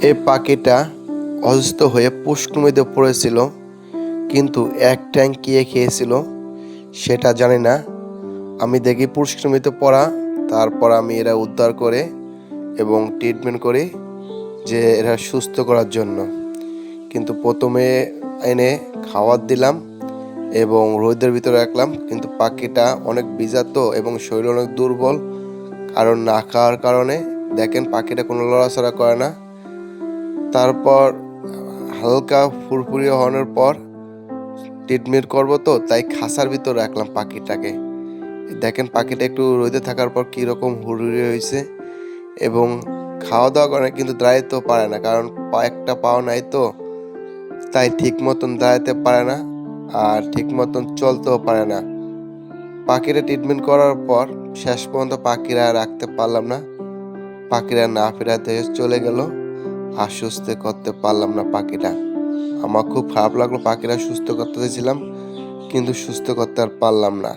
এই পাখিটা অসুস্থ হয়ে পুষ্কুমিতে পড়েছিল, কিন্তু এক ট্যাঙ্ক কিয়ে খেয়েছিল সেটা জানি না। আমি দেখি পুষ্কুমিতে পড়া, তারপর আমি এরা উদ্ধার করে এবং ট্রিটমেন্ট করি যে এরা সুস্থ করার জন্য। কিন্তু প্রথমে এনে খাবার দিলাম এবং রোদের ভিতরে রাখলাম, কিন্তু পাখিটা অনেক বিষাক্ত এবং শরীর অনেক দুর্বল, কারণ না খাওয়ার কারণে। দেখেন পাখিটা কোনো লড়াচড়া করে না। তারপর হালকা ফুরফুরি হওয়ার পর ট্রিটমেন্ট করবো, তো তাই খাঁচার ভিতর রাখলাম পাখিটাকে। দেখেন পাখিটা একটু রোদে থাকার পর কীরকম হুড়হুড়ি হয়েছে এবং খাওয়া দাওয়া করে, কিন্তু দাঁড়াইতেও পারে না, কারণ একটা পাও নাই, তো তাই ঠিক মতন দাঁড়াতে পারে না আর ঠিক মতন চলতেও পারে না। পাখিরা ট্রিটমেন্ট করার পর শেষ পর্যন্ত পাখিরা রাখতে পারলাম না, পাখিরা না ফেরাতে চলে গেল আর সুস্থ করতে পারলাম না পাখিটা। আমার খুব খারাপ লাগলো, পাখিরা সুস্থ করতে চেয়েছিলাম কিন্তু সুস্থ করতে আর পারলাম না।